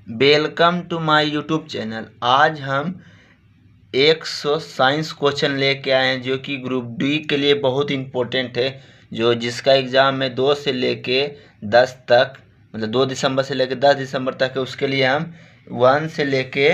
Welcome to my YouTube channel. आज हम 100 science question लेके आए हैं जो कि ग्रुप डी के लिए बहुत इम्पोर्टेंट है। जिसका एग्ज़ाम है 2 से लेके 10 तक, मतलब 2 दिसंबर से लेके 10 दिसंबर तक है। उसके लिए हम 1 से लेके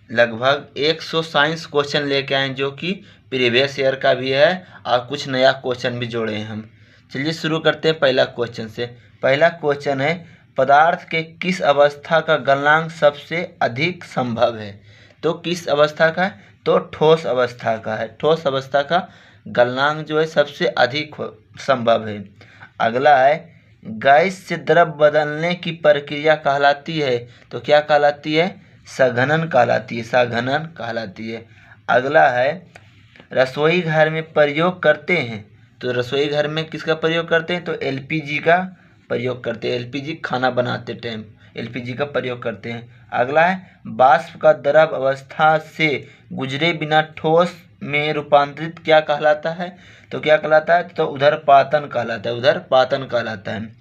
लगभग 100 साइंस क्वेश्चन लेके आए हैं जो कि प्रीवियस ईयर का भी है और कुछ नया क्वेश्चन भी जोड़े हैं हम। चलिए शुरू करते हैं पहला क्वेश्चन से। पहला क्वेश्चन है, पदार्थ के किस अवस्था का गलनांक सबसे अधिक संभव है? तो किस अवस्था का है? तो ठोस अवस्था का है। ठोस अवस्था का गलनांक जो है सबसे अधिक संभव है। अगला है, गैस से द्रव बदलने की प्रक्रिया कहलाती है? तो क्या कहलाती है? संघनन कहलाती है। संघनन कहलाती है। अगला है, रसोई घर में प्रयोग करते हैं? तो रसोई घर में किसका प्रयोग करते हैं? तो एलपीजी का प्रयोग करते हैं। एलपीजी खाना बनाते टाइम एलपीजी का प्रयोग करते हैं। अगला है, वाष्प का द्रव अवस्था से गुजरे बिना ठोस में रूपांतरित क्या कहलाता है? तो क्या कहलाता है? तो उदरपातन कहलाता है। उदरपातन कहलाता है।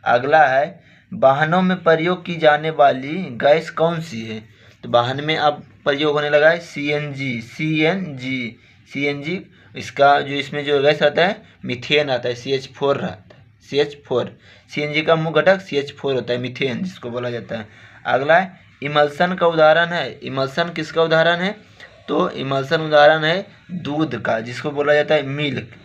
अगला है, वाहनों में प्रयोग की जाने वाली गैस कौन सी है? तो वाहन में अब प्रयोग होने लगा है सीएनजी। सीएनजी इसका जो इसमें जो गैस आता है मीथेन आता है, CH4 रहता है। CH4 सीएनजी का मुख्य घटक CH4 होता है, मीथेन जिसको बोला जाता है। अगला है, इमल्सन का उदाहरण है? इमल्सन किसका उदाहरण है? तो इमल्सन उदाहरण है दूध का, जिसको बोला जाता है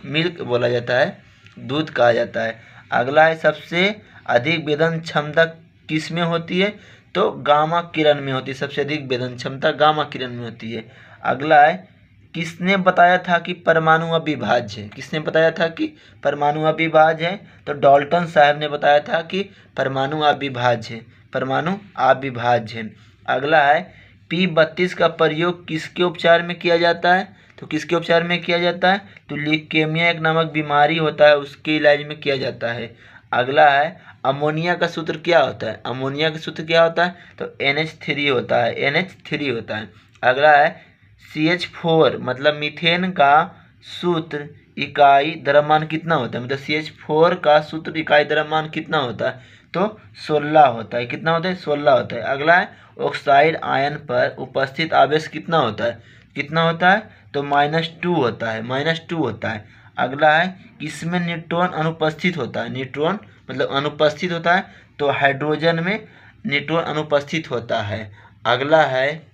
मिल्क बोला जाता है, दूध कहा जाता है। अगला है, सबसे अधिक वेदन क्षमता किस में होती है? तो गामा किरण में होती है। सबसे अधिक वेदन क्षमता गामा किरण में होती है। अगला है, किसने बताया था कि परमाणु अविभाज्य है? किसने बताया था कि परमाणु अविभाज्य है? तो डाल्टन साहब ने बताया था कि परमाणु अविभाज्य है। परमाणु अविभाज्य है। अगला है, P32 का प्रयोग किसके उपचार में किया जाता है? तो किसके उपचार में किया जाता है? तो ल्यूकेमिया एक नामक बीमारी होता है, उसके इलाज में किया जाता है। अगला है, अमोनिया का सूत्र क्या होता है? अमोनिया का सूत्र क्या होता है? तो NH3 होता है। NH3 होता है। अगला है, CH4 मतलब मीथेन का सूत्र इकाई द्रव्यमान कितना होता है? मतलब CH4 का सूत्र इकाई द्रव्यमान कितना होता है? तो 16 होता है। कितना होता है? 16 होता है। अगला है, ऑक्साइड आयन पर उपस्थित आवेश कितना होता है? कितना होता है? तो -2 होता है। -2 होता है। अगला है, किसमें न्यूट्रॉन अनुपस्थित होता है? न्यूट्रॉन मतलब अनुपस्थित होता है, तो हाइड्रोजन में न्यूट्रॉन अनुपस्थित होता है। अगला है,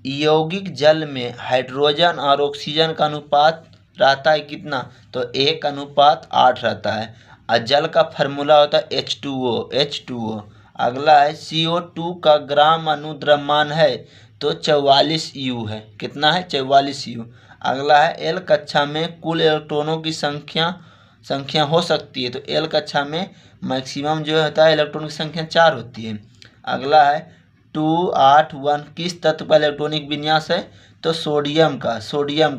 यौगिक जल में हाइड्रोजन और ऑक्सीजन का अनुपात रहता है कितना? तो 1:8 रहता है। और जल का फार्मूला होता है H2O। अगला है, CO2 का ग्राम अणु द्रव्यमान है? तो 44 U है। कितना है? 44 U। अगला है, एल कक्षा में कुल इलेक्ट्रॉनों की संख्या हो सकती है? तो एल कक्षा में मैक्सिमम जो होता है इलेक्ट्रॉन की संख्या 4 होती है। अगला है, 281 किस तत्व का इलेक्ट्रॉनिक विन्यास है? तो सोडियम का। सोडियम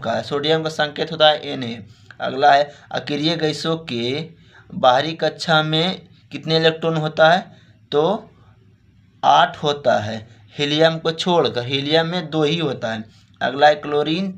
का संकेत होता है Na। अगला है, अक्रिय गैसों के बाहरी कक्षा में कितने इलेक्ट्रॉन होता है? तो 8 होता है। हीलियम को छोड़कर हीलियम में 2 ही होता है। अगला है, क्लोरीन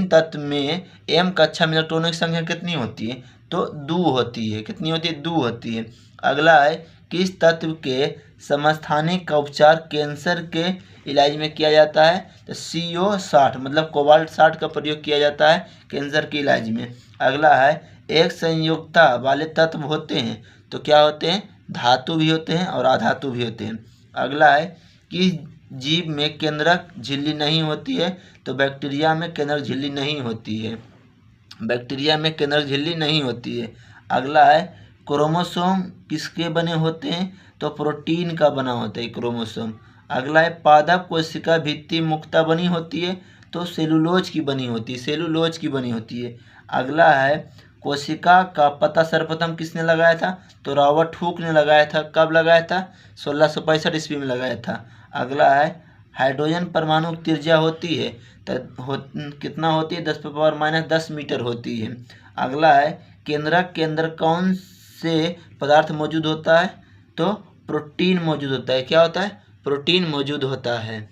तत्व में M कक्षा में इलेक्ट्रॉनों की संख्या कितनी होती है? तो 2 होती है। कितनी होती है? 2 होती है। अगला है, किस तत्व के समस्थानिक का उपचार कैंसर के इलाज में किया जाता है? तो CO60 मतलब कोबाल्ट 60 का प्रयोग किया जाता है कैंसर के इलाज में। अगला है, एक संयोजकता वाले तत्व होते हैं तो क्या होते हैं? धातु भी होते हैं और अधातु भी होते हैं। अगला है, किस जीव में केंद्रक झिल्ली नहीं होती है? तो बैक्टीरिया में केंद्रक झिल्ली नहीं होती है। बैक्टीरिया में केंद्रक झिल्ली नहीं होती है। अगला है, क्रोमोसोम किसके बने होते हैं? तो प्रोटीन का बना होता है क्रोमोसोम। अगला है, पादप कोशिका भित्ति मुक्ता बनी होती है? तो सेलुलोज की बनी होती है। अगला है, कोशिका का पता सर्वप्रथम किसने लगाया था? तो रॉबर्ट हुक ने लगाया था। कब लगाया था? 1665 ईस्वी में लगाया था। अगला है, हाइड्रोजन परमाणु की त्रिज्या होती है कितना होती है? 10⁻−10 मीटर होती है। अगला है, केंद्रक के अंदर कौन से पदार्थ मौजूद होता है? तो प्रोटीन मौजूद होता है। क्या होता है? प्रोटीन मौजूद होता है।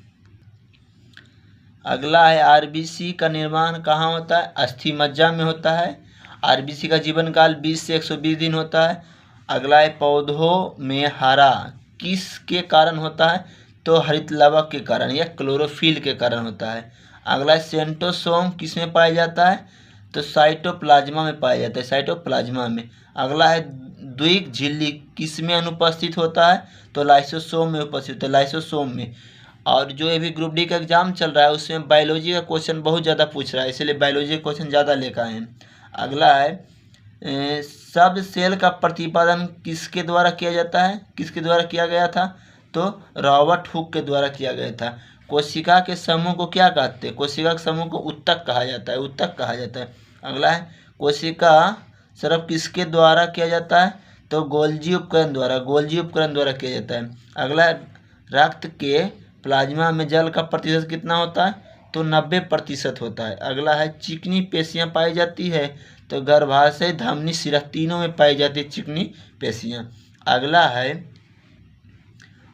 अगला है, आरबीसी का निर्माण कहाँ होता है? अस्थि मज्जा में होता है। आरबीसी का जीवन काल 20 से 120 दिन होता है। अगला है पौधों में हरा किसके कारण होता है, तो हरित लवक के कारण या क्लोरोफिल के कारण होता है। अगला है सेंट्रोसोम किस में पाया जाता है, तो साइटोप्लाज्मा में पाया जाता है, साइटोप्लाज्मा में। अगला है द्विक झिल्ली किस में अनुपस्थित होता है, तो लाइसोसोम में उपस्थित है, लाइसोसोम में। और जो अभी ग्रुप डी का एग्जाम चल रहा है उसमें बायोलॉजी का क्वेश्चन बहुत ज़्यादा पूछ रहा है, इसलिए बायोलॉजी का क्वेश्चन ज़्यादा लेकर आए हैं। अगला है सब सेल का प्रतिपादन किसके द्वारा किया जाता है, किसके द्वारा किया गया था, तो रॉबर्ट हुक के द्वारा किया गया था। कोशिका के समूह को क्या कहते हैं, कोशिका के समूह को उत्तक कहा जाता है, उत्तक कहा जाता है। अगला है कोशिका स्राव किसके द्वारा किया जाता है, तो गोल्जी उपकरण द्वारा, गोल्जी उपकरण द्वारा किया जाता है। अगला है रक्त के प्लाज्मा में जल का प्रतिशत कितना होता है, तो 90% होता है। अगला है चिकनी पेशियां पाई जाती है, तो गर्भाशय धमनी सिरा तीनों में पाई जाती है चिकनी पेशियां।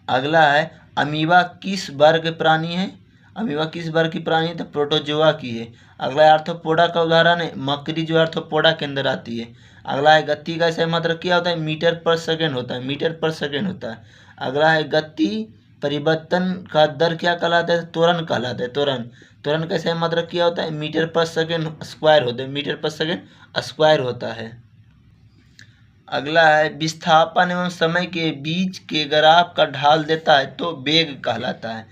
अगला है अमीबा किस वर्ग प्राणी है, अमीबा किस वर्ग की प्राणी है, तो प्रोटोजोआ की है। अगला है आर्थ्रोपोडा का उदाहरण है मकड़ी, जो आर्थ्रोपोडा के अंदर आती है। अगला है गति का सही मात्रक क्या होता है, मीटर पर सेकेंड होता है, मीटर पर सेकेंड होता है। अगला है गति परिवर्तन का दर क्या कहलाता है, त्वरण कहलाता है, त्वरण। त्वरण का सही मात्रक क्या होता है, मीटर पर सेकेंड स्क्वायर होता है, मीटर पर सेकेंड स्क्वायर होता है। अगला है विस्थापन एवं समय के बीच के ग्राफ का ढाल देता है, तो वेग कहलाता है।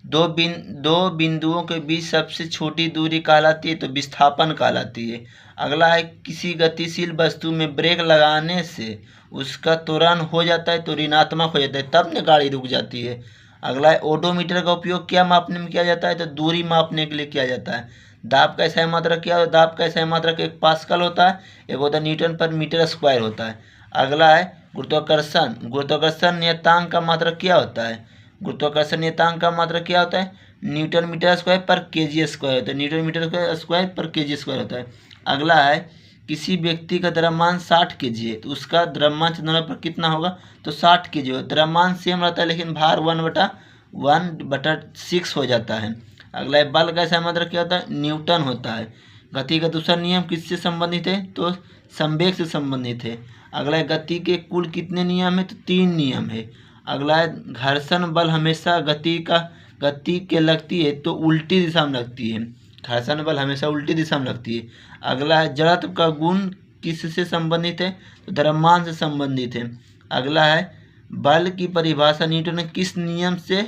दो बिंदुओं के बीच सबसे छोटी दूरी कहलाती है, तो विस्थापन कहलाती है। अगला है किसी गतिशील वस्तु में ब्रेक लगाने से उसका त्वरण हो जाता है, तो ऋणात्मक हो जाता है, तब न गाड़ी रुक जाती है। अगला है ओडोमीटर का उपयोग क्या मापने में किया जाता है, तो दूरी मापने के लिए किया जाता है। दाब का सही मात्रक क्या, दाब का सही मात्रक 1 पास्कल होता है, एक होता है न्यूटन पर मीटर स्क्वायर होता है। अगला है गुरुत्वाकर्षण, गुरुत्वाकर्षण नियतांक का मात्रक क्या होता है, गुरुत्वाकर्षण नियतांक का मात्रक क्या होता है, न्यूटन मीटर स्क्वायर पर केजी स्क्वायर होता है, न्यूटन मीटर स्क्वायर पर केजी स्क्वायर होता है। अगला है किसी व्यक्ति का द्रव्यमान 60 केजी है, तो उसका द्रव्यमान चंद्रमा पर कितना होगा, तो 60 केजी हो। द्रव्यमान सेम रहता है लेकिन भार 1/6 हो जाता है। अगला है बल का सही मात्रक क्या होता है, न्यूटन होता है। गति का दूसरा नियम किससे संबंधित है, तो संवेग से संबंधित है। अगला है गति के कुल कितने नियम है, तो 3 नियम है। अगला है घर्षण बल हमेशा गति के लगती है, तो उल्टी दिशा में लगती है, घर्षण बल हमेशा उल्टी दिशा में लगती है। अगला है जड़त्व का गुण किससे संबंधित है, तो द्रव्यमान से संबंधित है। अगला है बल की परिभाषा न्यूटन ने किस नियम से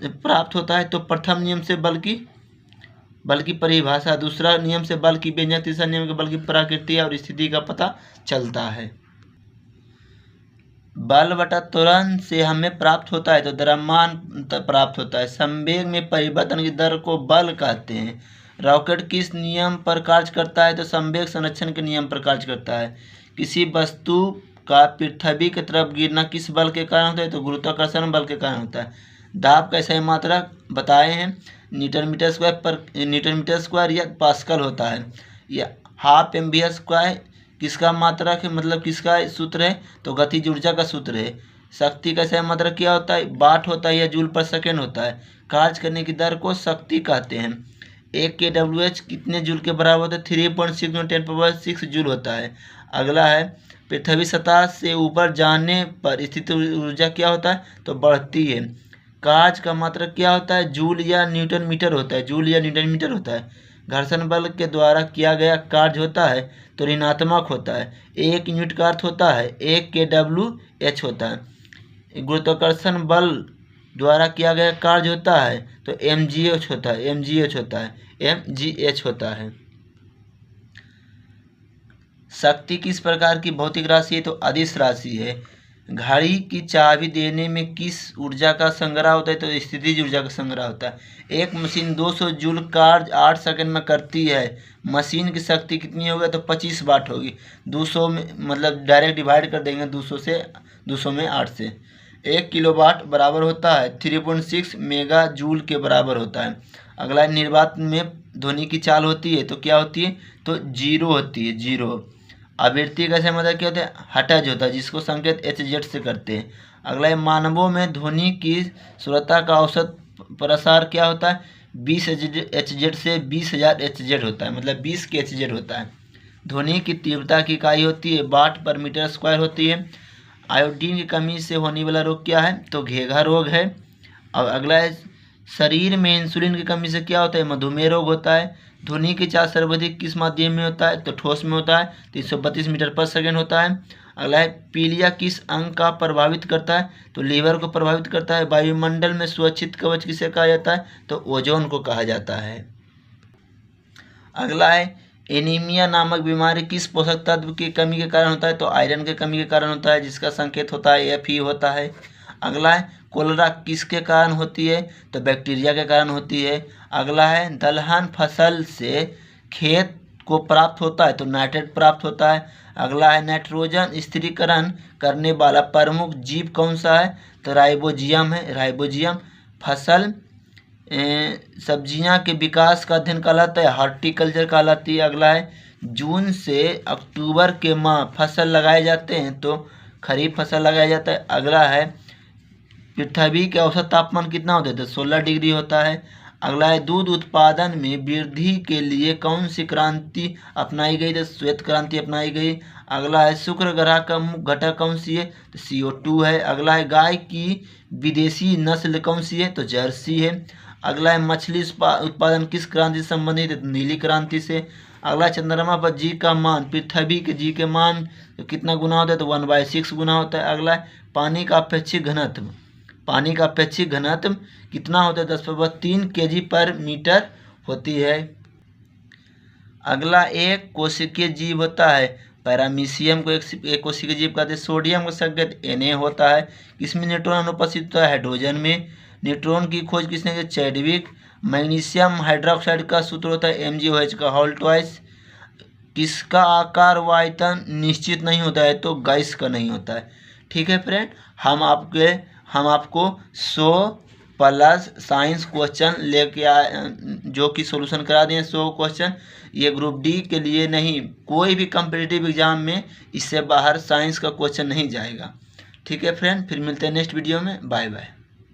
प्राप्त होता है, तो प्रथम नियम से बल की परिभाषा, दूसरा नियम से बल की व्यंजक, तीसरा नियम के बल की प्रकृति और स्थिति का पता चलता है। बल बटा त्वरण से हमें प्राप्त होता है, तो द्रव्यमान प्राप्त होता है। संवेग में परिवर्तन की दर को बल कहते हैं। रॉकेट किस नियम पर कार्य करता है, तो संवेग संरक्षण के नियम पर कार्य करता है। किसी वस्तु का पृथ्वी की तरफ गिरना किस बल के कारण होता है, तो गुरुत्वाकर्षण बल के कारण होता है। दाब का सही मात्रक बताए हैं न्यूटन मीटर स्क्वायर या पास्कल होता है। या हाफ एम्बियर स्क्वायर किसका मात्रक है, मतलब किसका सूत्र है, तो गतिज ऊर्जा का सूत्र है। शक्ति का सही मात्रक क्या होता है, वाट होता है या जूल पर सेकेंड होता है। कार्य करने की दर को शक्ति कहते हैं। 1 kWh कितने जूल के बराबर होता है, 3.6 × 10⁻6 जूल होता है। अगला है पृथ्वी सतह से ऊपर जाने पर स्थित ऊर्जा क्या होता है, तो बढ़ती है। कार्य का मात्रक क्या होता है, जूल या न्यूटन मीटर होता है, जूल या न्यूटन मीटर होता है। घर्षण बल के द्वारा किया गया कार्य होता है, तो ऋणात्मक होता है। 1 यूनिट का अर्थ होता है 1 kWh होता है। गुरुत्वाकर्षण बल द्वारा किया गया कार्य होता है, तो mgh होता है, mgh होता है। शक्ति किस प्रकार की भौतिक राशि है, तो अदिश राशि है। घड़ी की चाबी देने में किस ऊर्जा का संग्रह होता है, तो स्थितिज ऊर्जा का संग्रह होता है। एक मशीन 200 जूल कार्य 8 सेकंड में करती है। मशीन की शक्ति कितनी होगी, तो 25 वाट होगी। 200 में मतलब डायरेक्ट डिवाइड कर देंगे 200 में 8 से। 1 किलोवाट बराबर होता है 3.6 मेगा जूल के बराबर होता है। अगला निर्वात में ध्वनि की चाल होती है, तो क्या होती है, तो 0 होती है, 0। आवृत्ति का सही मतलब क्या होता है, हर्ट्ज होता है, जिसको संकेत hz से करते हैं। अगला है मानवों में ध्वनि की श्रोता का औसत प्रसार क्या होता है, 20 hz से 20,000 hz होता है, मतलब 20 के hz होता है। ध्वनि की तीव्रता की इकाई होती है वाट पर मीटर स्क्वायर होती है। आयोडीन की कमी से होने वाला रोग क्या है? तो घेघा रोग है। और अगला है शरीर में इंसुलिन की कमी से क्या होता है? मधुमेह रोग होता है। ध्वनि की चाल सर्वाधिक किस माध्यम में होता है? तो ठोस में होता है। 332 मीटर पर सेकेंड होता है। अगला है पीलिया किस अंग का प्रभावित करता है? तो लीवर को प्रभावित करता है। वायुमंडल में सुरक्षित कवच किसे कहा जाता है? तो ओजोन को कहा जाता है। अगला है एनीमिया नामक बीमारी किस पोषक तत्व की कमी के कारण होता है? तो आयरन की कमी के कारण होता है, जिसका संकेत होता है Fe होता है। अगला है कोलेरा किसके कारण होती है? तो बैक्टीरिया के कारण होती है। अगला है दलहन फसल से खेत को प्राप्त होता है, तो नाइट्रेट प्राप्त होता है। अगला है नाइट्रोजन स्थिरीकरण करने वाला प्रमुख जीव कौन सा है? तो राइबोजियम है। राइबोजियम फसल सब्जियां के विकास का अध्ययन कहलाता है, हॉर्टिकल्चर कहलाती है। अगला है जून से अक्टूबर के माह फसल लगाए जाते हैं, तो खरीफ फसल लगाया जाता है। अगला है पृथ्वी के औसत तापमान कितना होता है? तो 16 डिग्री होता है। अगला है दूध उत्पादन में वृद्धि के लिए कौन सी क्रांति अपनाई गई? तो श्वेत क्रांति अपनाई गई। अगला है शुक्र ग्रह का मुख्य घटक कौन सी है? तो CO2 है। अगला है गाय की विदेशी नस्ल कौन सी है? तो जर्सी है। अगला है मछली उत्पादन किस क्रांति से संबंधित है? तो नीली क्रांति से। अगला चंद्रमा पर जी का मान पृथ्वी के जी के मान तो कितना गुना होता है? तो 1/6 गुना होता है। अगला है पानी का अपेक्षित घनत्व, पानी का अपेक्षित घनत्व कितना होता है? 10⁻³ kg/मीटर होती है। अगला एक कोशिकीय जीव होता है, पैरामीशियम को एक कोशिकीय जीव कहते हैं। सोडियम का संकेत Na होता है। किसमें न्यूट्रॉन अनुपस्थित होता है? हाइड्रोजन में। न्यूट्रॉन की खोज किसने की? चैडविक। मैग्नीशियम हाइड्रोक्साइड का सूत्र होता है MgOH का होल ट्वाइस। किसका आकार व आयतन निश्चित नहीं होता है? तो गैस का नहीं होता है। ठीक है फ्रेंड, हम आपको 100+ साइंस क्वेश्चन लेके आए, जो कि सॉल्यूशन करा दिए 100 क्वेश्चन। ये ग्रुप डी के लिए नहीं, कोई भी कम्पिटिटिव एग्जाम में इससे बाहर साइंस का क्वेश्चन नहीं जाएगा। ठीक है फ्रेंड, फिर मिलते हैं नेक्स्ट वीडियो में। Bye bye.